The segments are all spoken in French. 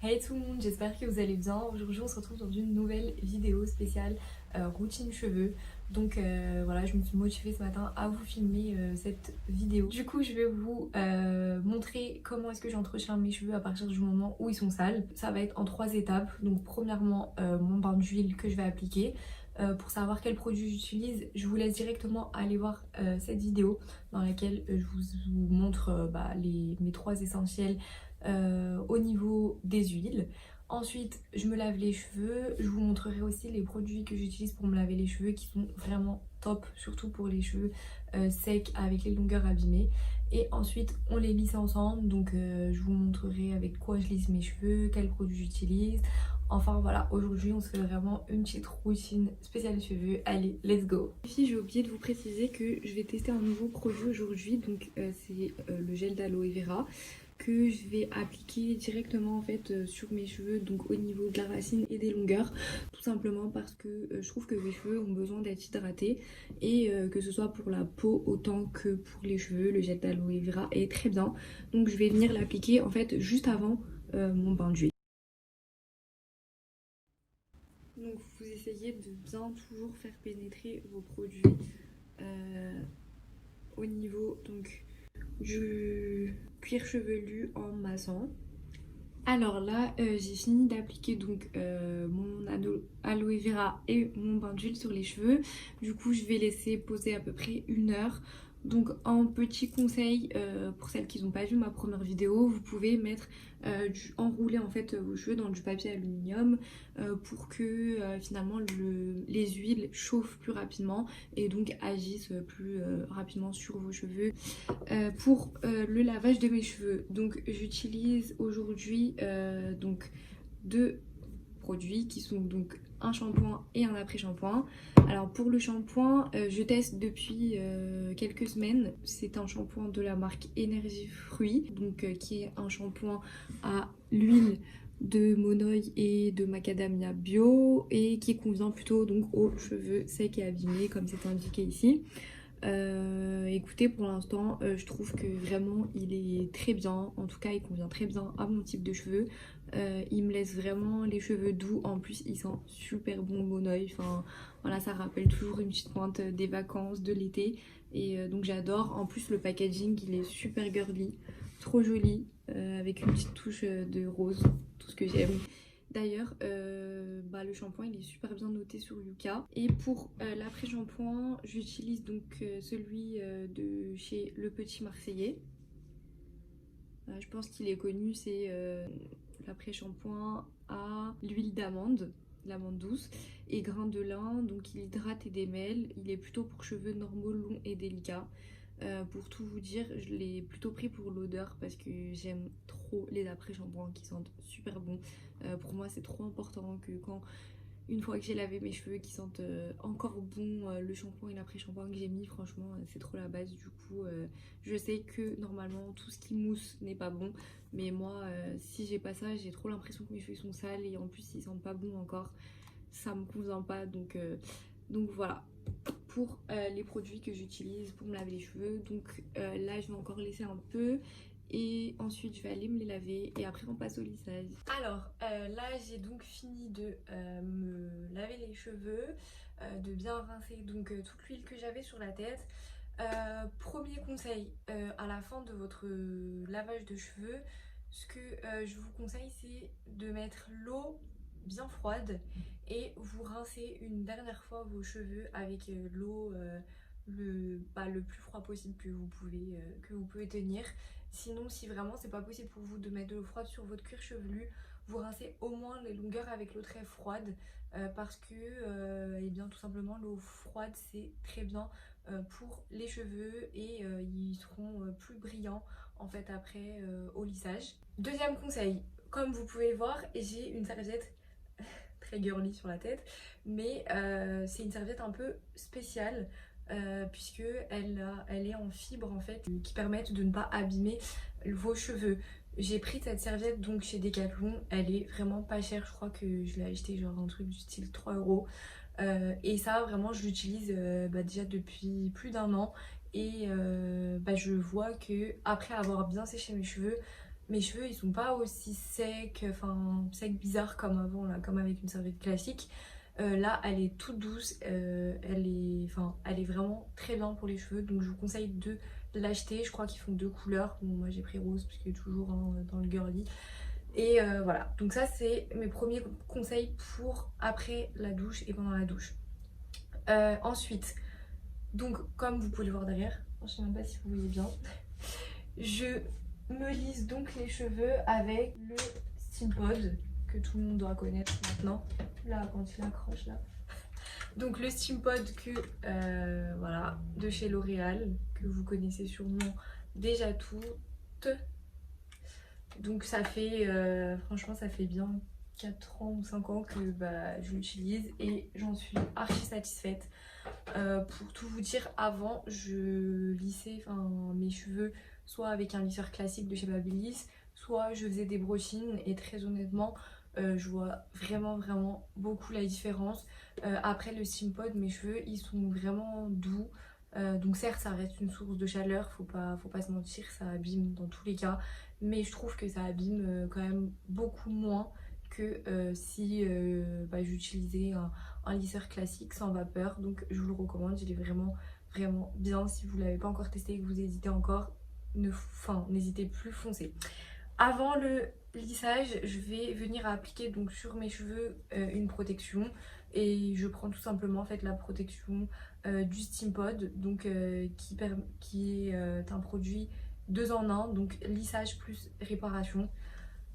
Hey tout le monde, j'espère que vous allez bien. Aujourd'hui on se retrouve dans une nouvelle vidéo spéciale routine cheveux. Donc voilà, je me suis motivée ce matin à vous filmer cette vidéo. Du coup je vais vous montrer comment est-ce que j'entretiens mes cheveux à partir du moment où ils sont sales. Ça va être en 3 étapes. Donc premièrement mon bain d'huile que je vais appliquer. Pour savoir quel produit j'utilise, je vous laisse directement aller voir cette vidéo dans laquelle je vous montre mes 3 essentiels au niveau des huiles. Ensuite, je me lave les cheveux. Je vous montrerai aussi les produits que j'utilise pour me laver les cheveux qui sont vraiment top, surtout pour les cheveux secs avec les longueurs abîmées. Et ensuite, on les lisse ensemble. Donc, je vous montrerai avec quoi je lisse mes cheveux, quels produits j'utilise. Enfin voilà, aujourd'hui on se fait vraiment une petite routine spéciale cheveux. Allez, let's go. Les filles, j'ai oublié de vous préciser que je vais tester un nouveau produit aujourd'hui. Donc c'est le gel d'aloe vera que je vais appliquer directement en fait sur mes cheveux, donc au niveau de la racine et des longueurs, tout simplement parce que je trouve que mes cheveux ont besoin d'être hydratés et que ce soit pour la peau autant que pour les cheveux, le gel d'aloe vera est très bien. Donc je vais venir l'appliquer en fait juste avant mon bain d'huile. Donc vous essayez de bien toujours faire pénétrer vos produits au niveau donc du cuir chevelu en massant. Alors là, j'ai fini d'appliquer donc mon aloe vera et mon bain d'huile sur les cheveux. Du coup, je vais laisser poser à peu près 1 heure. Donc en petit conseil pour celles qui n'ont pas vu ma première vidéo, vous pouvez mettre enrouler en fait vos cheveux dans du papier aluminium pour que finalement les huiles chauffent plus rapidement et donc agissent plus rapidement sur vos cheveux. Pour le lavage de mes cheveux, donc j'utilise aujourd'hui donc 2 produits qui sont donc un shampoing et un après-shampoing. Alors pour le shampoing, je teste depuis quelques semaines. C'est un shampoing de la marque Énergie Fruits, donc qui est un shampoing à l'huile de monoï et de macadamia bio et qui convient plutôt donc aux cheveux secs et abîmés comme c'est indiqué ici. Écoutez, pour l'instant je trouve que vraiment il est très bien, en tout cas il convient très bien à mon type de cheveux. Il me laisse vraiment les cheveux doux, en plus il sent super bon le monoï, enfin voilà, ça rappelle toujours une petite pointe des vacances, de l'été et donc j'adore. En plus le packaging il est super girly, trop joli, avec une petite touche de rose, tout ce que j'aime. D'ailleurs, le shampoing il est super bien noté sur Yuka. Et pour l'après-shampoing, j'utilise donc celui de chez Le Petit Marseillais. Je pense qu'il est connu, c'est l'après-shampoing à l'huile d'amande, l'amande douce, et grain de lin. Donc il hydrate et démêle. Il est plutôt pour cheveux normaux, longs et délicats. Pour tout vous dire, je l'ai plutôt pris pour l'odeur parce que j'aime trop les après-shampoings qui sentent super bon. Pour moi c'est trop important que une fois que j'ai lavé mes cheveux qui sentent encore bon le shampoing et l'après-shampoing que j'ai mis, franchement c'est trop la base. Du coup je sais que normalement tout ce qui mousse n'est pas bon, mais moi si j'ai pas ça, j'ai trop l'impression que mes cheveux sont sales et en plus ils sentent pas bon encore, ça me convient pas. Donc voilà pour les produits que j'utilise pour me laver les cheveux. Donc là je vais encore laisser un peu et ensuite je vais aller me les laver et après on passe au lissage. Alors là j'ai donc fini de me laver les cheveux, de bien rincer donc toute l'huile que j'avais sur la tête. Premier conseil, à la fin de votre lavage de cheveux, ce que je vous conseille c'est de mettre l'eau bien froide et vous rincez une dernière fois vos cheveux avec l'eau le plus froid possible que vous pouvez tenir. Sinon, si vraiment c'est pas possible pour vous de mettre de l'eau froide sur votre cuir chevelu, vous rincez au moins les longueurs avec l'eau très froide parce que eh bien, tout simplement l'eau froide c'est très bien pour les cheveux et ils seront plus brillants en fait après au lissage. Deuxième conseil, comme vous pouvez le voir, j'ai une serviette très girly sur la tête, mais c'est une serviette un peu spéciale puisque elle est en fibres en fait qui permettent de ne pas abîmer vos cheveux. J'ai pris cette serviette donc chez Decathlon, elle est vraiment pas chère, je crois que je l'ai acheté genre un truc du style 3 euros. Et ça vraiment je l'utilise déjà depuis plus d'1 an et je vois que après avoir bien séché mes cheveux, mes cheveux ils sont pas aussi secs, enfin secs bizarres comme avant là, comme avec une serviette classique. Là elle est toute douce, elle est vraiment très bien pour les cheveux, donc je vous conseille de l'acheter. Je crois qu'ils font deux couleurs, bon, moi j'ai pris rose parce qu'il est toujours hein, dans le girly. Et voilà, donc ça c'est mes premiers conseils pour après la douche et pendant la douche. Ensuite, donc comme vous pouvez le voir derrière, je sais même pas si vous voyez bien, je me lisse donc les cheveux avec le Steampod que tout le monde doit connaître maintenant. Là, quand il accroche là. Donc le Steampod que voilà, de chez L'Oréal, que vous connaissez sûrement déjà toutes. Donc ça fait, franchement ça fait bien 4 ans ou 5 ans que bah, je l'utilise et j'en suis archi satisfaite. Pour tout vous dire, avant je lissais mes cheveux soit avec un lisseur classique de chez Babyliss, soit je faisais des brochines et très honnêtement je vois vraiment beaucoup la différence. Après le Steampod, mes cheveux ils sont vraiment doux. Donc certes ça reste une source de chaleur, faut pas se mentir, ça abîme dans tous les cas, mais je trouve que ça abîme quand même beaucoup moins que si bah, j'utilisais un lisseur classique sans vapeur. Donc je vous le recommande, il est vraiment bien. Si vous ne l'avez pas encore testé et que vous hésitez encore, n'hésitez plus, foncez. Avant le lissage, je vais venir appliquer donc sur mes cheveux une protection et je prends tout simplement en fait la protection du Steampod, donc qui est un produit 2 en 1, donc lissage plus réparation,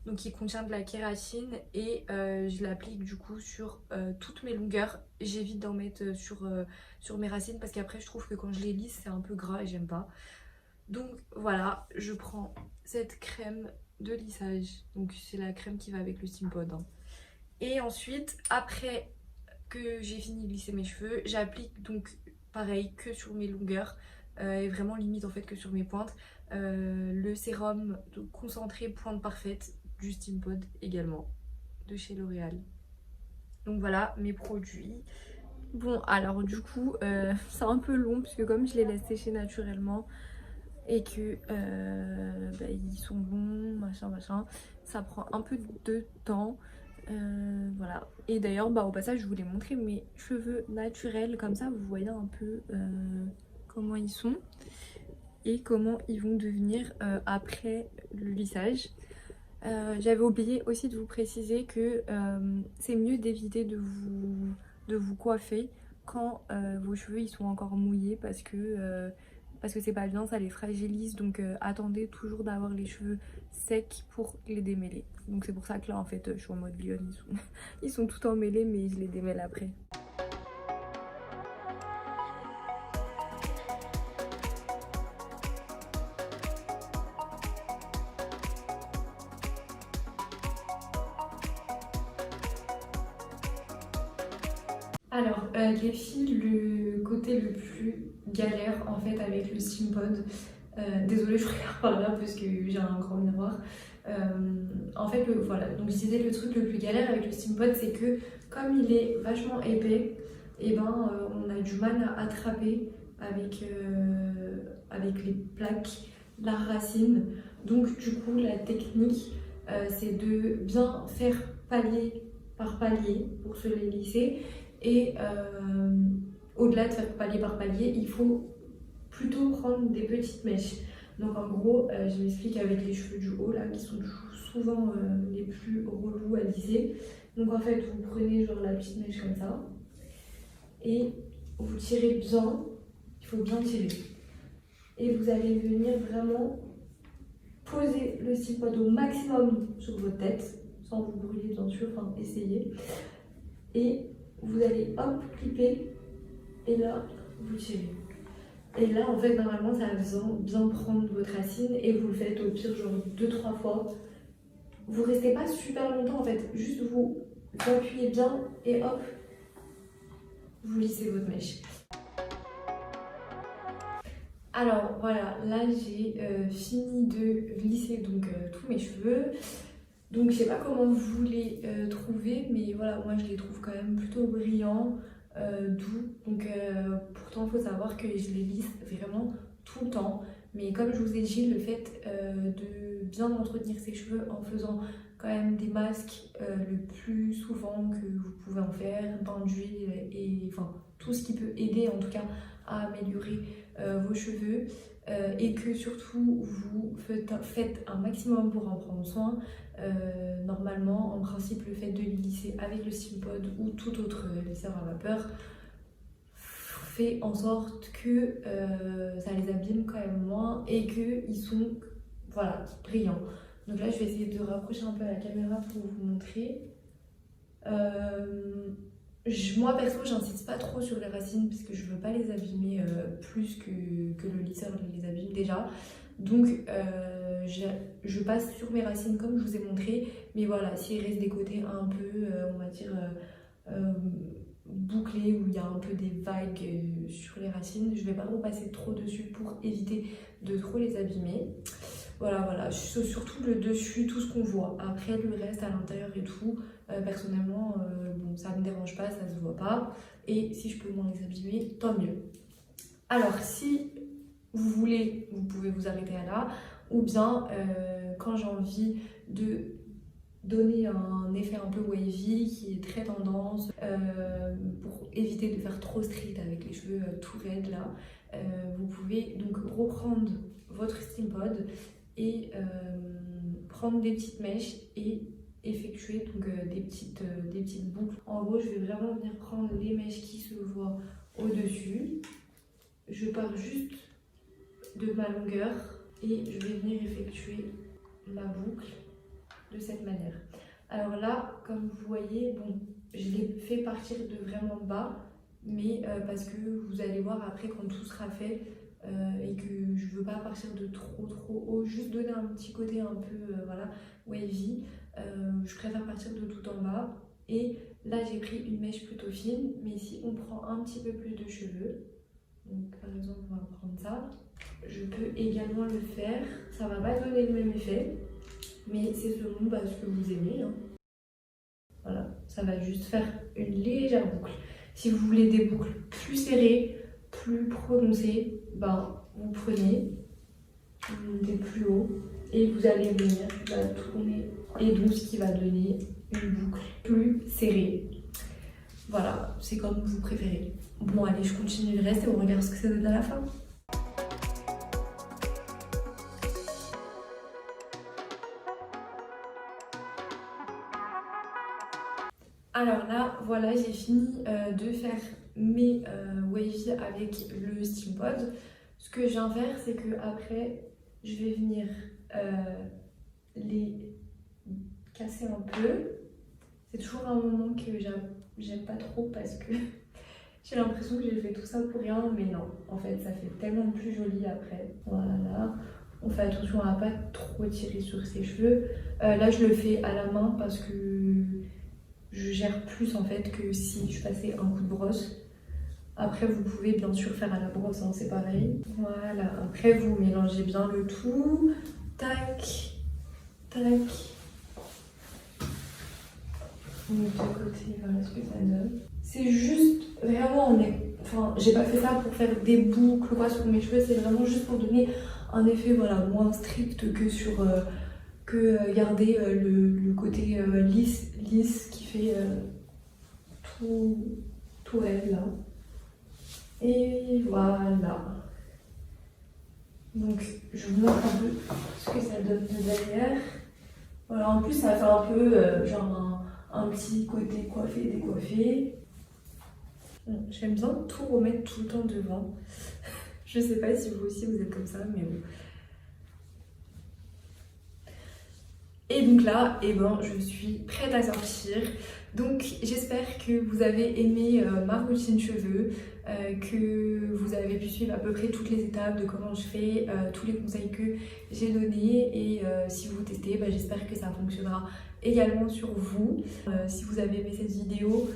donc qui contient de la kératine et je l'applique du coup sur toutes mes longueurs. J'évite d'en mettre sur mes racines parce qu'après je trouve que quand je les lisse c'est un peu gras et j'aime pas. Donc voilà, je prends cette crème de lissage, donc c'est la crème qui va avec le Steampod hein. Et ensuite après que j'ai fini de lisser mes cheveux, j'applique donc pareil que sur mes longueurs et vraiment limite en fait que sur mes pointes le sérum concentré pointe parfaite du Steampod également de chez L'Oréal. Donc voilà mes produits. Bon alors du coup c'est un peu long puisque comme je les laisse sécher naturellement et que bah, ils sont bons machin, ça prend un peu de temps. Voilà, et d'ailleurs bah, au passage je voulais montrer mes cheveux naturels, comme ça vous voyez un peu comment ils sont et comment ils vont devenir après le lissage. J'avais oublié aussi de vous préciser que c'est mieux d'éviter de vous coiffer quand vos cheveux ils sont encore mouillés parce que c'est pas bien, ça les fragilise, donc attendez toujours d'avoir les cheveux secs pour les démêler. Donc c'est pour ça que là en fait je suis en mode lionne, ils sont tout emmêlés mais je les démêle après. Alors, les filles, le côté le plus galère en fait avec le Steampod, désolée je regarde par là parce que j'ai un grand miroir. En fait, voilà, donc je disais le truc le plus galère avec le Steampod, c'est que comme il est vachement épais, et ben on a du mal à attraper avec les plaques la racine. Donc du coup la technique c'est de bien faire palier par palier pour se les lisser. Et au-delà de faire palier par palier, il faut plutôt prendre des petites mèches. Donc en gros, je m'explique avec les cheveux du haut là, qui sont souvent les plus relous à lisser. Donc en fait, vous prenez genre la petite mèche comme ça et vous tirez bien, il faut bien tirer. Et vous allez venir vraiment poser le Steampod au maximum sur votre tête, sans vous brûler bien sûr, enfin essayez. Et vous allez hop clipper et là vous tirez. Et là en fait normalement ça va bien prendre votre racine et vous le faites au pire genre 2-3 fois. Vous restez pas super longtemps en fait, juste vous appuyez bien et hop vous lissez votre mèche. Alors voilà, là j'ai fini de lisser donc tous mes cheveux. Donc je sais pas comment vous les trouvez, mais voilà, moi je les trouve quand même plutôt brillants, doux. Donc pourtant il faut savoir que je les lisse vraiment tout le temps. Mais comme je vous ai dit, le fait de bien entretenir ses cheveux en faisant quand même des masques le plus souvent que vous pouvez en faire, bain d'huile et enfin tout ce qui peut aider en tout cas à améliorer vos cheveux et que surtout vous faites un maximum pour en prendre soin. Normalement, en principe, le fait de les lisser avec le Steampod ou tout autre lisseur à vapeur fait en sorte que ça les abîme quand même moins et qu'ils sont voilà, brillants. Donc là, je vais essayer de rapprocher un peu à la caméra pour vous montrer. Moi perso, j'insiste pas trop sur les racines parce que je veux pas les abîmer plus que le lisseur les abîme déjà. Donc je passe sur mes racines comme je vous ai montré. Mais voilà, s'il reste des côtés un peu, on va dire, bouclés où il y a un peu des vagues sur les racines, je vais pas repasser trop dessus pour éviter de trop les abîmer. Voilà, surtout le dessus, tout ce qu'on voit. Après, le reste à l'intérieur et tout, personnellement, bon, ça me dérange pas, ça se voit pas. Et si je peux moins les abîmer, tant mieux. Alors, si vous voulez, vous pouvez vous arrêter à là. Ou bien, quand j'ai envie de donner un effet un peu wavy qui est très tendance pour éviter de faire trop strict avec les cheveux tout raides là, vous pouvez donc reprendre votre Steampod et prendre des petites mèches et effectuer donc des petites boucles. En gros, je vais vraiment venir prendre les mèches qui se voient au-dessus. Je pars juste de ma longueur et je vais venir effectuer ma boucle de cette manière. Alors là, comme vous voyez, bon, je l'ai fait partir de vraiment bas, mais parce que vous allez voir après quand tout sera fait et que je veux pas partir de trop haut, juste donner un petit côté un peu voilà, wavy. Je préfère partir de tout en bas. Et là, j'ai pris une mèche plutôt fine, mais si on prend un petit peu plus de cheveux, donc par exemple, on va prendre ça, je peux également le faire. Ça va pas donner le même effet, mais c'est selon ce que vous aimez. Hein. Voilà, ça va juste faire une légère boucle. Si vous voulez des boucles plus serrées, plus prononcées, ben, vous prenez, vous montez plus haut et vous allez venir tourner et donc ce qui va donner une boucle plus serrée. Voilà, c'est comme vous préférez. Bon allez, je continue le reste et on regarde ce que ça donne à la fin. Alors là, voilà, j'ai fini de faire mes wavy avec le Steampod. Ce que je viens faire, c'est que après, je vais venir les casser un peu. C'est toujours un moment que j'aime pas trop parce que j'ai l'impression que j'ai fait tout ça pour rien, mais non, en fait, ça fait tellement plus joli après. Voilà. On fait attention à pas trop tirer sur ses cheveux. Là, je le fais à la main parce que je gère plus en fait que si je passais un coup de brosse. Après, vous pouvez bien sûr faire à la brosse, hein, c'est pareil. Voilà, après vous mélangez bien le tout. Tac, tac. De côté, voilà ce que ça donne. C'est juste vraiment, enfin, j'ai pas fait ça pour faire des boucles quoi sur mes cheveux, c'est vraiment juste pour donner un effet voilà, moins strict que sur garder le côté lisse qui fait tout raide là. Et voilà. Donc je vous montre un peu ce que ça donne de derrière. Voilà, en plus ça fait un peu genre un petit côté coiffé, décoiffé. Bon, j'aime bien tout remettre tout le temps devant. Je sais pas si vous aussi vous êtes comme ça, mais bon. Et donc là, je suis prête à sortir. Donc j'espère que vous avez aimé ma routine cheveux, que vous avez pu suivre à peu près toutes les étapes de comment je fais, tous les conseils que j'ai donnés. Et si vous testez, j'espère que ça fonctionnera également sur vous. Si vous avez aimé cette vidéo,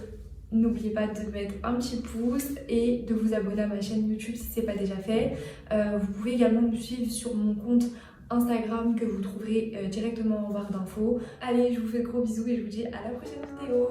n'oubliez pas de mettre un petit pouce et de vous abonner à ma chaîne YouTube si ce n'est pas déjà fait. Vous pouvez également me suivre sur mon compte Instagram que vous trouverez directement en barre d'infos. Allez, je vous fais de gros bisous et je vous dis à la prochaine vidéo.